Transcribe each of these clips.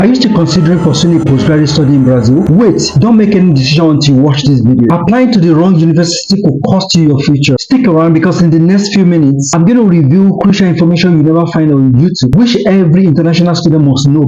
Are you still considering pursuing a postgraduate study in Brazil? Wait, don't make any decision until you watch this video. Applying to the wrong university could cost you your future. Stick around because in the next few minutes, I'm going to review crucial information you never find on YouTube, which every international student must know.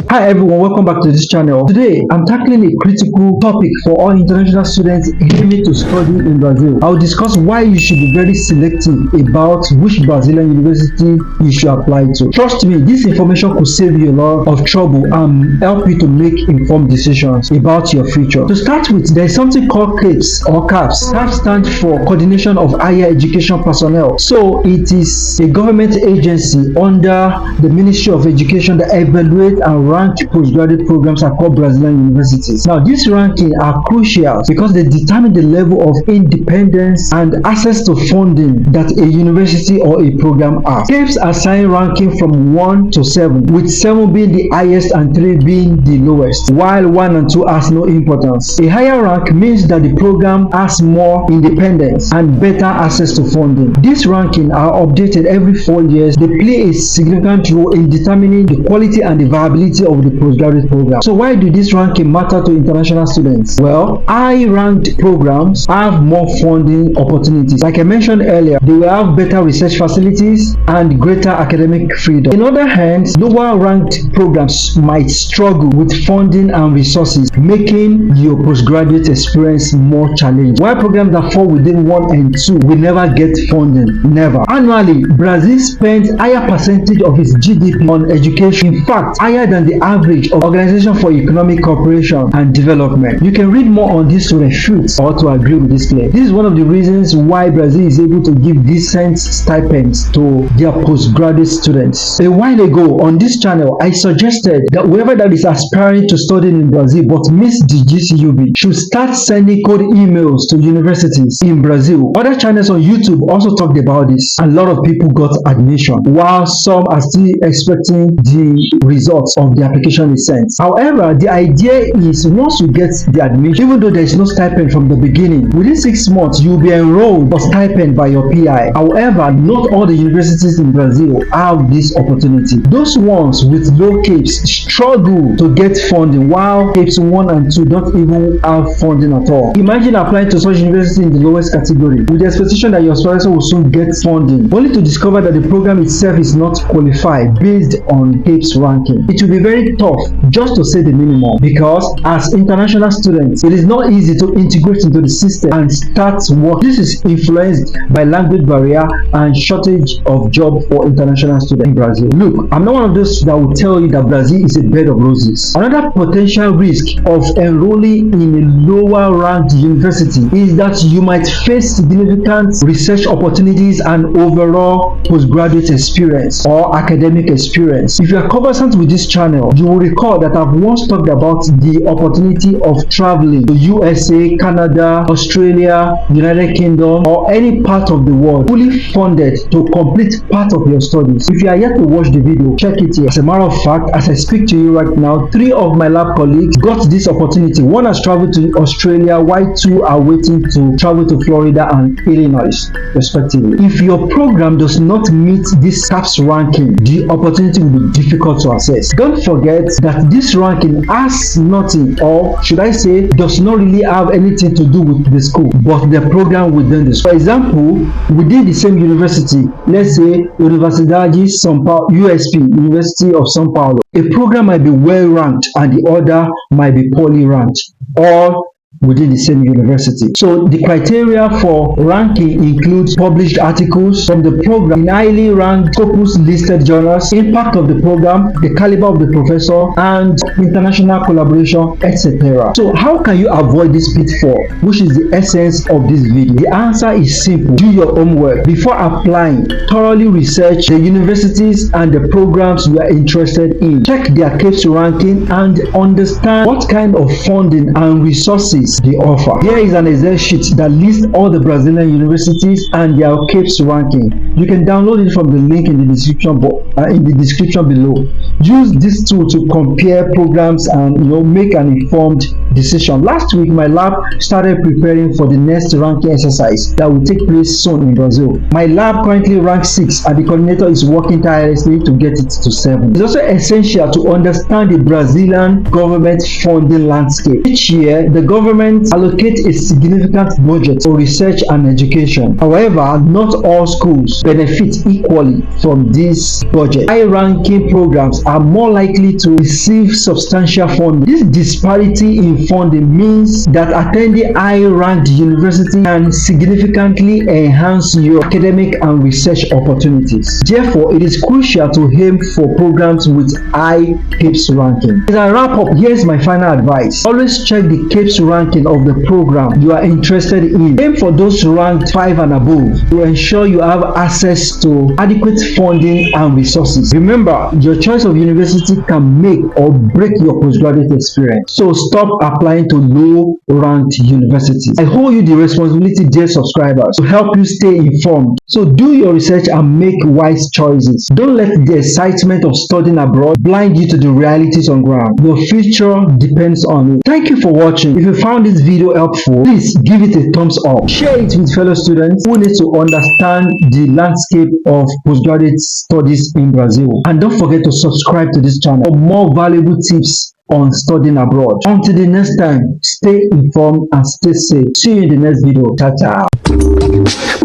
Hi everyone, welcome back to this channel. Today, I'm tackling a critical topic for all international students aiming to study in Brazil. I'll discuss why you should be very selective about which Brazilian university you should apply to. Trust me, this information could save you a lot of trouble and help you to make informed decisions about your future. To start with, there is something called CAPS or CAPS. CAPS stands for Coordination of Higher Education Personnel. So it is a government agency under the Ministry of Education that evaluates and rank postgraduate programs across Brazilian universities. Now, these rankings are crucial because they determine the level of independence and access to funding that a university or a program has. CAPS assign ranking from 1 to 7, with 7 being the highest and 3 being the lowest, while 1 and 2 has no importance. A higher rank means that the program has more independence and better access to funding. These rankings are updated every 4 years. They play a significant role in determining the quality and the viability of the postgraduate program. So why do this ranking matter to international students? Well, high-ranked programs have more funding opportunities. Like I mentioned earlier, they will have better research facilities and greater academic freedom. On the other hand, lower-ranked programs might struggle with funding and resources, making your postgraduate experience more challenging. While programs that fall within 1 and 2 will never get funding. Never. Annually, Brazil spends higher percentage of its GDP on education. In fact, higher than the average of Organization for Economic Cooperation and Development. You can read more on this to refute or to agree with this claim. This is one of the reasons why Brazil is able to give decent stipends to their postgraduate students. A while ago on this channel, I suggested that whoever that is aspiring to study in Brazil but missed the GCUB should start sending code emails to universities in Brazil. Other channels on YouTube also talked about this. A lot of people got admission, while some are still expecting the results of the application is sent. However, the idea is once you get the admission, even though there is no stipend from the beginning, within 6 months you will be enrolled for stipend by your PI. However, not all the universities in Brazil have this opportunity. Those ones with low CAPS struggle to get funding, while CAPS 1 and 2 don't even have funding at all. Imagine applying to such university in the lowest category with the expectation that your aspiration will soon get funding, only to discover that the program itself is not qualified based on CAPS ranking. It will be very tough, just to say the minimum, because as international students, it is not easy to integrate into the system and start work. This is influenced by language barrier and shortage of job for international students in Brazil. Look, I'm not one of those that will tell you that Brazil is a bed of roses. Another potential risk of enrolling in a lower ranked university is that you might face significant research opportunities and overall postgraduate experience or academic experience. If you are conversant with this channel, you will recall that I've once talked about the opportunity of traveling to USA, Canada, Australia, United Kingdom, or any part of the world, fully funded to complete part of your studies. If you are yet to watch the video, check it here. As a matter of fact, as I speak to you right now, 3 of my lab colleagues got this opportunity. 1 has traveled to Australia, while 2 are waiting to travel to Florida and Illinois, respectively. If your program does not meet this CAPS ranking, the opportunity will be difficult to access. Don't forget that this ranking has nothing, or should I say, does not really have anything to do with the school, but the program within the school. For example, within the same university, let's say Universidade São Paulo, USP, University of São Paulo, a program might be well ranked and the other might be poorly ranked, all within the same university. So the criteria for ranking includes published articles from the program in highly ranked Scopus listed journals, impact of the program, the caliber of the professor, and international collaboration, etc. So how can you avoid this pitfall, which is the essence of this video? The answer is simple. Do your homework. Before applying, thoroughly research the universities and the programs you are interested in. Check their CAPS ranking and understand what kind of funding and resources universities they offer. Here is an Excel sheet that lists all the Brazilian universities and their CAPES ranking. You can download it from the link in the description below. Use this tool to compare programs and make an informed decision. Last week, my lab started preparing for the next ranking exercise that will take place soon in Brazil. My lab currently ranks 6 and the coordinator is working tirelessly to get it to 7. It's also essential to understand the Brazilian government funding landscape. Each year, the government allocates a significant budget for research and education. However, not all schools benefit equally from this budget. High-ranking programs are more likely to receive substantial funding. This disparity in funding means that attending high-ranked university can significantly enhance your academic and research opportunities. Therefore, it is crucial to aim for programs with high CAPES ranking. As I wrap up, here's my final advice. Always check the CAPES ranking of the program you are interested in. Aim for those ranked 5 and above to ensure you have access to adequate funding and resources. Remember, your choice of university can make or break your postgraduate experience. So stop applying to low-ranked universities. I hold you the responsibility, dear subscribers, to help you stay informed. So do your research and make wise choices. Don't let the excitement of studying abroad blind you to the realities on ground. Your future depends on it. Thank you for watching. If you found this video helpful, please give it a thumbs up. Share it with fellow students who need to understand the landscape of postgraduate studies in Brazil. And don't forget to subscribe to this channel for more valuable tips on studying abroad. Until the next time, stay informed and stay safe. See you in the next video. Ciao, ciao.